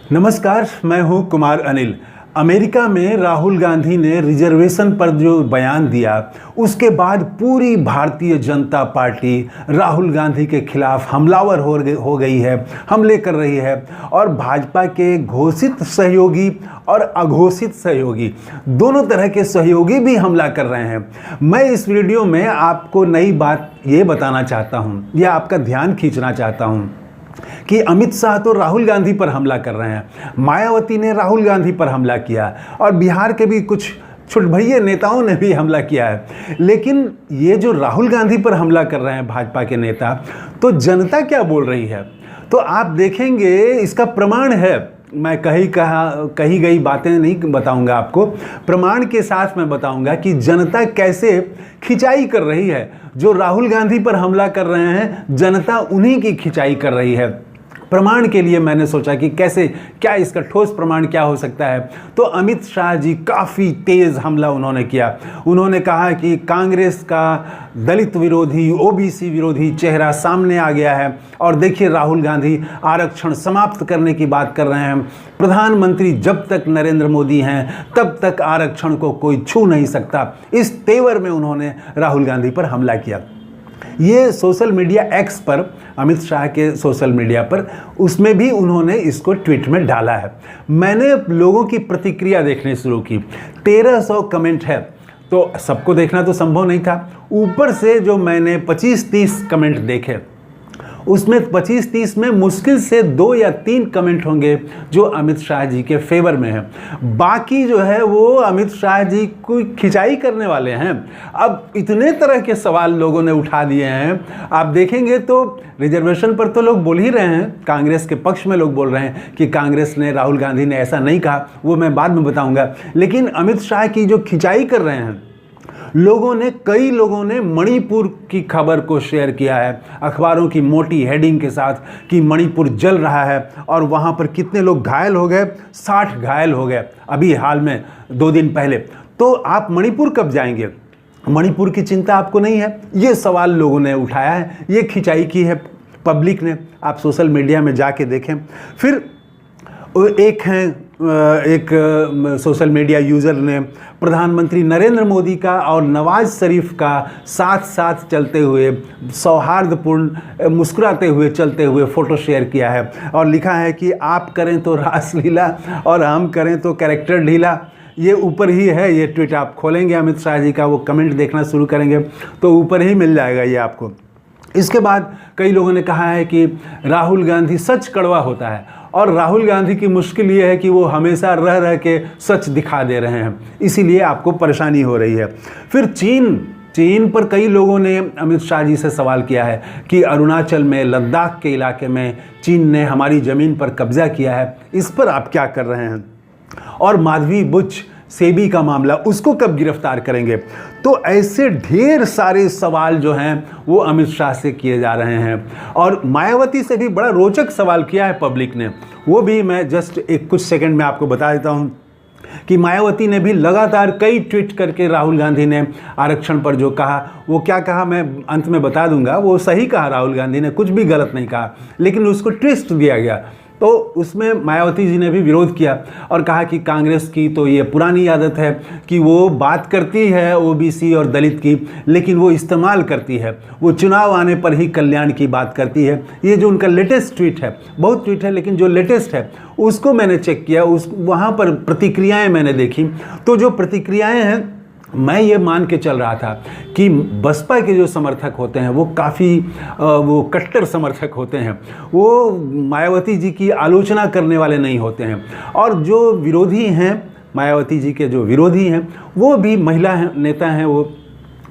नमस्कार, मैं हूं कुमार अनिल। अमेरिका में राहुल गांधी ने रिजर्वेशन पर जो बयान दिया, उसके बाद पूरी भारतीय जनता पार्टी राहुल गांधी के खिलाफ हमलावर हो गई है, हमले कर रही है। और भाजपा के घोषित सहयोगी और अघोषित सहयोगी, दोनों तरह के सहयोगी भी हमला कर रहे हैं। मैं इस वीडियो में आपको नई बात ये बताना चाहता हूँ या आपका ध्यान खींचना चाहता हूँ कि अमित शाह तो राहुल गांधी पर हमला कर रहे हैं, मायावती ने राहुल गांधी पर हमला किया और बिहार के भी कुछ छुटभैये नेताओं ने भी हमला किया है। लेकिन ये जो राहुल गांधी पर हमला कर रहे हैं भाजपा के नेता, तो जनता क्या बोल रही है, तो आप देखेंगे इसका प्रमाण है। मैं कही गई बातें नहीं बताऊंगा आपको, प्रमाण के साथ मैं बताऊंगा कि जनता कैसे खिंचाई कर रही है। जो राहुल गांधी पर हमला कर रहे हैं, जनता उन्हीं की खिंचाई कर रही है। प्रमाण के लिए मैंने सोचा कि कैसे, क्या इसका ठोस प्रमाण क्या हो सकता है। तो अमित शाह जी काफ़ी तेज़ हमला उन्होंने किया। उन्होंने कहा कि कांग्रेस का दलित विरोधी, ओबीसी विरोधी चेहरा सामने आ गया है और देखिए राहुल गांधी आरक्षण समाप्त करने की बात कर रहे हैं। प्रधानमंत्री जब तक नरेंद्र मोदी हैं तब तक आरक्षण को कोई छू नहीं सकता। इस तेवर में उन्होंने राहुल गांधी पर हमला किया। ये सोशल मीडिया एक्स पर, अमित शाह के सोशल मीडिया पर, उसमें भी उन्होंने इसको ट्वीट में डाला है। मैंने लोगों की प्रतिक्रिया देखने शुरू की। 1300 कमेंट है, तो सबको देखना तो संभव नहीं था। ऊपर से जो मैंने 25-30 कमेंट देखे, उसमें 25-30 में मुश्किल से 2 या 3 कमेंट होंगे जो अमित शाह जी के फेवर में हैं। बाकी जो है वो अमित शाह जी को खिंचाई करने वाले हैं। अब इतने तरह के सवाल लोगों ने उठा दिए हैं, आप देखेंगे तो रिजर्वेशन पर तो लोग बोल ही रहे हैं, कांग्रेस के पक्ष में लोग बोल रहे हैं कि कांग्रेस ने, राहुल गांधी ने ऐसा नहीं कहा, वो मैं बाद में बताऊंगा। लेकिन अमित शाह की जो खिंचाई कर रहे हैं कई लोगों ने मणिपुर की खबर को शेयर किया है अखबारों की मोटी हेडिंग के साथ कि मणिपुर जल रहा है और वहाँ पर कितने लोग घायल हो गए, 60 घायल हो गए अभी हाल में 2 दिन पहले। तो आप मणिपुर कब जाएंगे? मणिपुर की चिंता आपको नहीं है? ये सवाल लोगों ने उठाया है, ये खिंचाई की है पब्लिक ने। आप सोशल मीडिया में जाके देखें। फिर एक सोशल मीडिया यूज़र ने प्रधानमंत्री नरेंद्र मोदी का और नवाज शरीफ का साथ साथ चलते हुए, सौहार्दपूर्ण मुस्कुराते हुए चलते हुए फ़ोटो शेयर किया है और लिखा है कि आप करें तो रासलीला और हम करें तो कैरेक्टर ढीला। ये ऊपर ही है, ये ट्वीट आप खोलेंगे अमित शाह जी का, वो कमेंट देखना शुरू करेंगे तो ऊपर ही मिल जाएगा ये आपको। इसके बाद कई लोगों ने कहा है कि राहुल गांधी सच कड़वा होता है और राहुल गांधी की मुश्किल ये है कि वो हमेशा रह रह के सच दिखा दे रहे हैं, इसीलिए आपको परेशानी हो रही है। फिर चीन पर कई लोगों ने अमित शाह जी से सवाल किया है कि अरुणाचल में, लद्दाख के इलाके में चीन ने हमारी ज़मीन पर कब्जा किया है, इस पर आप क्या कर रहे हैं? और माधवी बुच सेबी का मामला, उसको कब गिरफ्तार करेंगे? तो ऐसे ढेर सारे सवाल जो हैं वो अमित शाह से किए जा रहे हैं। और मायावती से भी बड़ा रोचक सवाल किया है पब्लिक ने, वो भी मैं जस्ट कुछ सेकंड में आपको बता देता हूं कि मायावती ने भी लगातार कई ट्वीट करके राहुल गांधी ने आरक्षण पर जो कहा, वो क्या कहा मैं अंत में बता दूंगा। वो सही कहा, राहुल गांधी ने कुछ भी गलत नहीं कहा, लेकिन उसको ट्विस्ट दिया गया। तो उसमें मायावती जी ने भी विरोध किया और कहा कि कांग्रेस की तो ये पुरानी आदत है कि वो बात करती है ओबीसी और दलित की, लेकिन वो इस्तेमाल करती है, वो चुनाव आने पर ही कल्याण की बात करती है। ये जो उनका लेटेस्ट ट्वीट है, बहुत ट्वीट है लेकिन जो लेटेस्ट है उसको मैंने चेक किया, वहाँ पर प्रतिक्रियाएँ मैंने देखी। तो जो प्रतिक्रियाएँ हैं, मैं ये मान के चल रहा था कि बसपा के जो समर्थक होते हैं वो काफ़ी वो कट्टर समर्थक होते हैं, वो मायावती जी की आलोचना करने वाले नहीं होते हैं। और जो विरोधी हैं, मायावती जी के जो विरोधी हैं, वो भी महिला नेता हैं वो,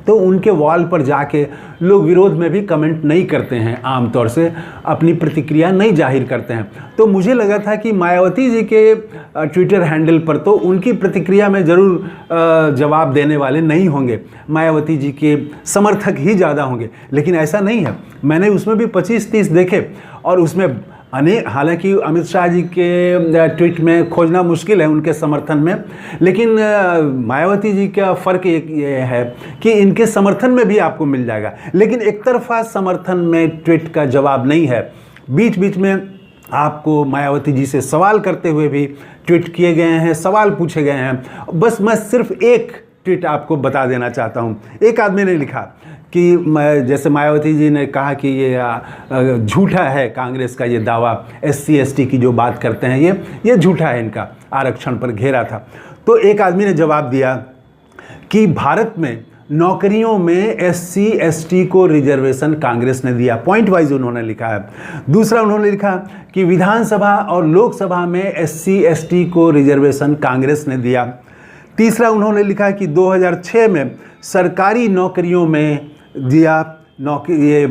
तो उनके वॉल पर जाके लोग विरोध में भी कमेंट नहीं करते हैं, आमतौर से अपनी प्रतिक्रिया नहीं जाहिर करते हैं। तो मुझे लगा था कि मायावती जी के ट्विटर हैंडल पर तो उनकी प्रतिक्रिया में ज़रूर जवाब देने वाले नहीं होंगे, मायावती जी के समर्थक ही ज़्यादा होंगे। लेकिन ऐसा नहीं है, मैंने उसमें भी 25-30 देखे और उसमें हालांकि अमित शाह जी के ट्वीट में खोजना मुश्किल है उनके समर्थन में, लेकिन मायावती जी का फ़र्क ये है कि इनके समर्थन में भी आपको मिल जाएगा। लेकिन एक तरफा समर्थन में ट्वीट का जवाब नहीं है, बीच बीच में आपको मायावती जी से सवाल करते हुए भी ट्वीट किए गए हैं, सवाल पूछे गए हैं। बस मैं सिर्फ एक ट्वीट आपको बता देना चाहता हूं। एक आदमी ने लिखा कि जैसे मायावती जी ने कहा कि ये झूठा है कांग्रेस का ये दावा, SC ST की जो बात करते हैं ये झूठा है, इनका आरक्षण पर घेरा था। तो एक आदमी ने जवाब दिया कि भारत में नौकरियों में SC ST को रिजर्वेशन कांग्रेस ने दिया, पॉइंट वाइज उन्होंने लिखा है। दूसरा उन्होंने लिखा कि विधानसभा और लोकसभा में SC ST को रिजर्वेशन कांग्रेस ने दिया। तीसरा उन्होंने लिखा कि 2006 में सरकारी नौकरियों में दिया, ये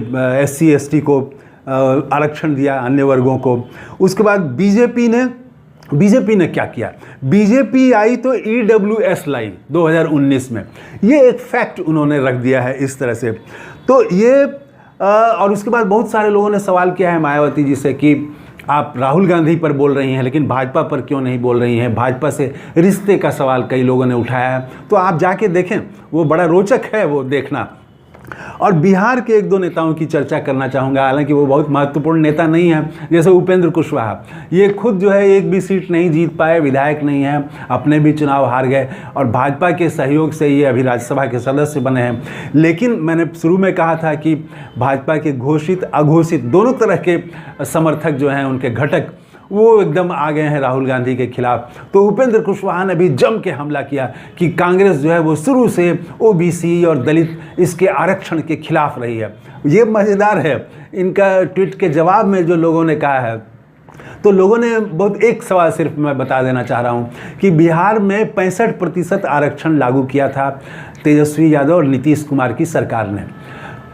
SC ST को आरक्षण दिया, अन्य वर्गों को। उसके बाद बीजेपी ने क्या किया? बीजेपी आई तो EWS लाई 2019 में, ये एक फैक्ट उन्होंने रख दिया है इस तरह से। तो ये और उसके बाद बहुत सारे लोगों ने सवाल किया है मायावती जी से कि आप राहुल गांधी पर बोल रही हैं लेकिन भाजपा पर क्यों नहीं बोल रही हैं? भाजपा से रिश्ते का सवाल कई लोगों ने उठाया है, तो आप जाके देखें, वो बड़ा रोचक है वो देखना। और बिहार के एक दो नेताओं की चर्चा करना चाहूँगा, हालांकि वो बहुत महत्वपूर्ण नेता नहीं है, जैसे उपेंद्र कुशवाहा। ये खुद जो है एक भी सीट नहीं जीत पाए, विधायक नहीं है, अपने भी चुनाव हार गए और भाजपा के सहयोग से ये अभी राज्यसभा के सदस्य बने हैं। लेकिन मैंने शुरू में कहा था कि भाजपा के घोषित अघोषित दोनों तरह के समर्थक जो हैं, उनके घटक, वो एकदम आ गए हैं राहुल गांधी के खिलाफ। तो उपेंद्र कुशवाहा ने भी जम के हमला किया कि कांग्रेस जो है वो शुरू से OBC और दलित इसके आरक्षण के खिलाफ रही है। ये मज़ेदार है, इनका ट्वीट के जवाब में जो लोगों ने कहा है, तो लोगों ने बहुत, एक सवाल सिर्फ मैं बता देना चाह रहा हूँ कि बिहार में 65% आरक्षण लागू किया था तेजस्वी यादव और नीतीश कुमार की सरकार ने।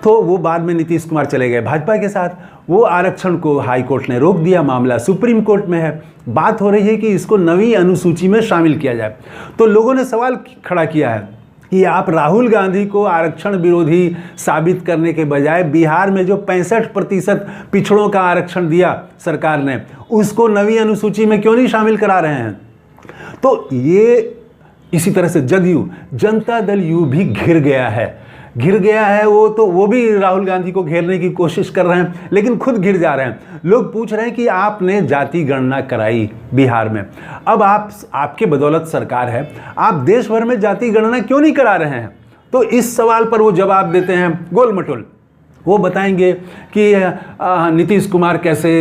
तो वो बाद में नीतीश कुमार चले गए भाजपा के साथ, वो आरक्षण को हाई कोर्ट ने रोक दिया, मामला सुप्रीम कोर्ट में है। बात हो रही है कि इसको नवी अनुसूची में शामिल किया जाए। तो लोगों ने सवाल खड़ा किया है कि आप राहुल गांधी को आरक्षण विरोधी साबित करने के बजाय बिहार में जो 65% पिछड़ों का आरक्षण दिया सरकार ने, उसको नवी अनुसूची में क्यों नहीं शामिल करा रहे हैं? तो ये इसी तरह से जदयू, जनता दल यू भी घिर गया है वो भी राहुल गांधी को घेरने की कोशिश कर रहे हैं, लेकिन खुद घिर जा रहे हैं। लोग पूछ रहे हैं कि आपने जाति गणना कराई बिहार में, अब आपके बदौलत सरकार है, आप देश भर में जाति गणना क्यों नहीं करा रहे हैं? तो इस सवाल पर वो जवाब देते हैं गोल मटोल। वो बताएंगे कि नीतीश कुमार कैसे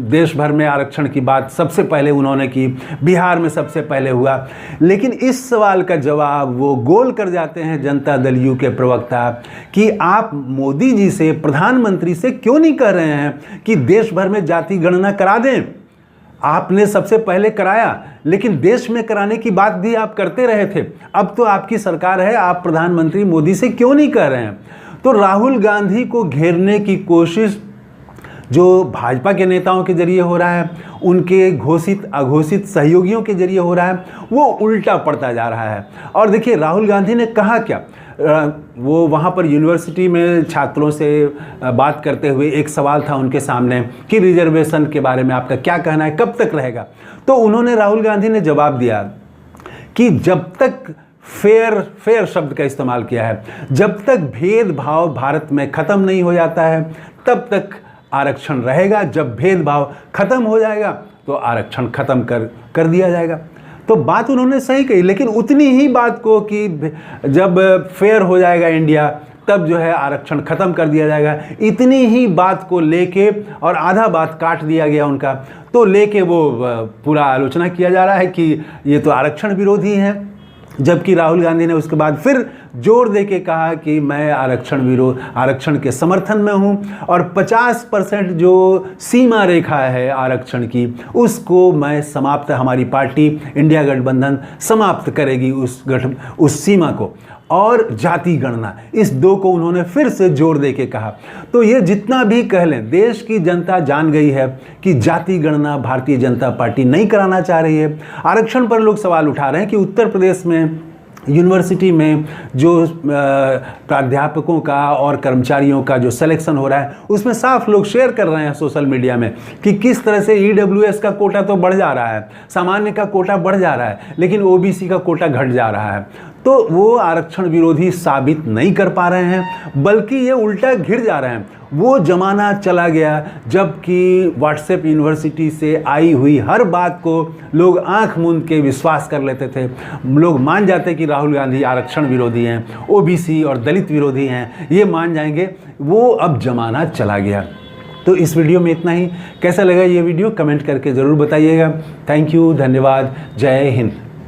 देश भर में आरक्षण की बात सबसे पहले उन्होंने की, बिहार में सबसे पहले हुआ। लेकिन इस सवाल का जवाब वो गोल कर जाते हैं जनता दल यू के प्रवक्ता कि आप मोदी जी से, प्रधानमंत्री से क्यों नहीं कह रहे हैं कि देश भर में जाति गणना करा दें? आपने सबसे पहले कराया, लेकिन देश में कराने की बात भी आप करते रहे थे। अब तो आपकी सरकार है, आप प्रधानमंत्री मोदी से क्यों नहीं कह रहे हैं? तो राहुल गांधी को घेरने की कोशिश जो भाजपा के नेताओं के जरिए हो रहा है, उनके घोषित अघोषित सहयोगियों के जरिए हो रहा है, वो उल्टा पड़ता जा रहा है। और देखिए राहुल गांधी ने कहा क्या, वो वहाँ पर यूनिवर्सिटी में छात्रों से बात करते हुए एक सवाल था उनके सामने कि रिजर्वेशन के बारे में आपका क्या कहना है, कब तक रहेगा? तो उन्होंने, राहुल गांधी ने जवाब दिया कि जब तक फेयर शब्द का इस्तेमाल किया है, जब तक भेदभाव भारत में ख़त्म नहीं हो जाता है तब तक आरक्षण रहेगा। जब भेदभाव खत्म हो जाएगा तो आरक्षण खत्म कर दिया जाएगा। तो बात उन्होंने सही कही, लेकिन उतनी ही बात को कि जब फेयर हो जाएगा इंडिया तब जो है आरक्षण खत्म कर दिया जाएगा, इतनी ही बात को लेके और आधा बात काट दिया गया उनका, तो लेके वो पूरा आलोचना किया जा रहा है कि ये तो आरक्षण विरोधी हैं। जबकि राहुल गांधी ने उसके बाद फिर जोर देके कहा कि मैं आरक्षण के समर्थन में हूं और 50% जो सीमा रेखा है आरक्षण की, उसको मैं समाप्त, हमारी पार्टी इंडिया गठबंधन समाप्त करेगी उस सीमा को। और जाति गणना, इस दो को उन्होंने फिर से जोर देके कहा। तो ये जितना भी कह लें, देश की जनता जान गई है कि जाति गणना भारतीय जनता पार्टी नहीं कराना चाह रही है। आरक्षण पर लोग सवाल उठा रहे हैं कि उत्तर प्रदेश में यूनिवर्सिटी में जो प्राध्यापकों का और कर्मचारियों का जो सिलेक्शन हो रहा है, उसमें साफ लोग शेयर कर रहे हैं सोशल मीडिया में कि किस तरह से EWS का कोटा तो बढ़ जा रहा है, सामान्य का कोटा बढ़ जा रहा है, लेकिन OBC का कोटा घट जा रहा है। तो वो आरक्षण विरोधी साबित नहीं कर पा रहे हैं, बल्कि ये उल्टा घिर जा रहे हैं। वो ज़माना चला गया जबकि व्हाट्सएप यूनिवर्सिटी से आई हुई हर बात को लोग आंख मूंद के विश्वास कर लेते थे। लोग मान जाते कि राहुल गांधी आरक्षण विरोधी हैं, ओबीसी और दलित विरोधी हैं, ये मान जाएंगे। वो अब ज़माना चला गया। तो इस वीडियो में इतना ही। कैसा लगा ये वीडियो कमेंट करके ज़रूर बताइएगा। थैंक यू, धन्यवाद, जय हिंद।